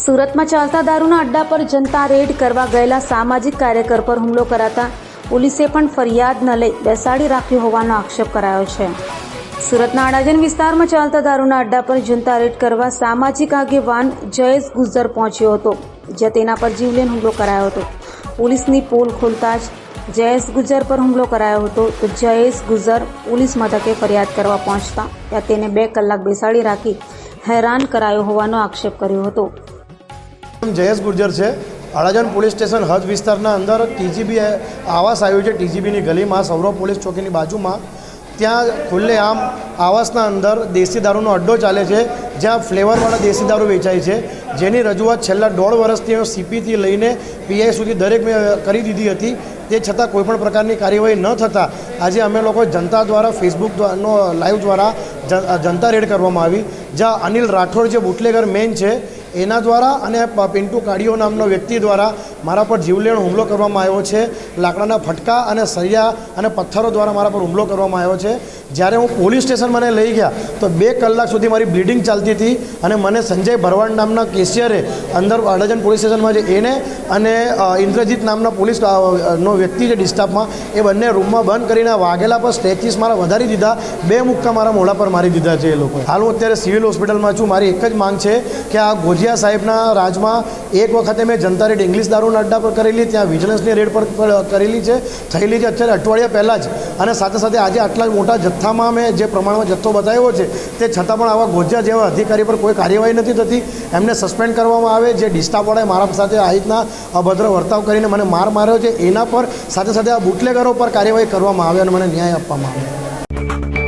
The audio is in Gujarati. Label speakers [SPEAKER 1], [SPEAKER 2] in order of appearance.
[SPEAKER 1] સુરતમાં ચાલતા દારૂના અડ્ડા પર જનતા રેડ કરવા ગયેલા સામાજિક કાર્યકર પર હુમલો કરાતા પોલીસે પણ ફરિયાદ ન લઈ બેસાડી રાખ્યો હોવાનો આક્ષેપ કરાયો છે। સુરતના અડાજણ વિસ્તારમાં ચાલતા દારૂના અડ્ડા પર જનતા રેડ કરવા સામાજિક આગેવાન જયેશ ગુજર પહોંચ્યો હતો, જ્યાં તેના પર જીવલેણ હુમલો કરાયો હતો। પોલીસની પોલ ખોલતા જ જયેશ ગુજર પર હુમલો કરાયો હતો, તો જયેશ ગુજર પોલીસ મથકે ફરિયાદ કરવા પહોંચતા ત્યાં તેને 2 કલાક બેસાડી રાખી હેરાન કરાયો હોવાનો આક્ષેપ કર્યો હતો।
[SPEAKER 2] જયેશ ગુર્જર છે। અડાજણ પોલીસ સ્ટેશન હદ વિસ્તારના અંદર ટીજીબી આવાસ આવ્યું છે। ટીજીબીની ગલીમાં સૌરવ પોલીસ ચોકીની બાજુમાં ત્યાં ખુલ્લેઆમ આવાસના અંદર દેશી દારૂનો અડ્ડો ચાલે છે, જ્યાં ફ્લેવરવાળા દેશી દારૂ વેચાય છે, જેની રજૂઆત છેલ્લા 1.5 વર્ષથી સીપીથી લઈને પીઆઈ સુધી દરેક મેં કરી દીધી હતી। તે છતાં કોઈપણ પ્રકારની કાર્યવાહી ન થતાં આજે અમે લોકો જનતા દ્વારા ફેસબુક લાઈવ દ્વારા જનતા રેડ કરવામાં આવી, જ્યાં અનિલ રાઠોડ જે બુટલેગર મેન છે એના દ્વારા અને પિન્ટુ કાડિયો નામનો વ્યક્તિ દ્વારા મારા પર જીવલેણ હુમલો કરવામાં આવ્યો છે। લાકડાના ફટકા અને સળિયા અને પથ્થરો દ્વારા મારા પર હુમલો કરવામાં આવ્યો છે। જ્યારે હું પોલીસ સ્ટેશન મને લઈ ગયા તો 2 કલાક સુધી મારી બ્લીડિંગ ચાલતી હતી અને મને સંજય ભરવાડ નામના કેશિયરે અંદર અડાજણ પોલીસ સ્ટેશનમાં છે એને અને ઇન્દ્રજીત નામના પોલીસ નો વ્યક્તિ છે ડિસ્ટાફમાં, એ બંને રૂમમાં બંધ કરીને વાગેલા પર સ્ટ્રેચીસ મારા વધારી દીધા, 2 મુક્કા મારા મોઢા પર મારી દીધા છે એ લોકોએ। હાલ હું અત્યારે સિવિલ હોસ્પિટલમાં છું। મારી એક જ માંગ છે કે આ ગોજિયા સાહેબના રાજમાં એક વખતે મેં જનતા રેડ ઇંગ્લિશ દારૂના અડ્ડા પર કરેલી, ત્યાં વિજિલન્સની રેડ પર કરેલી છે, થયેલી છે અત્યારે અઠવાડિયા પહેલાં જ, અને સાથે સાથે આજે આટલા મોટા જથ્થામાં મેં જે પ્રમાણમાં જથ્થો બતાવ્યો છે તે છતાં પણ આવા ગોજિયા જેવા અધિકારી પર કોઈ કાર્યવાહી નથી થતી। એમને સસ્પેન્ડ કરવામાં આવે। જે ડિસ્ટાફવાળાએ મારા સાથે આ રીતના અભદ્ર વર્તાવ કરીને મને માર્યો છે એના પર સાથે સાથે આ બુટલેગરો પર કાર્યવાહી કરવામાં આવે અને મને ન્યાય આપવામાં આવે।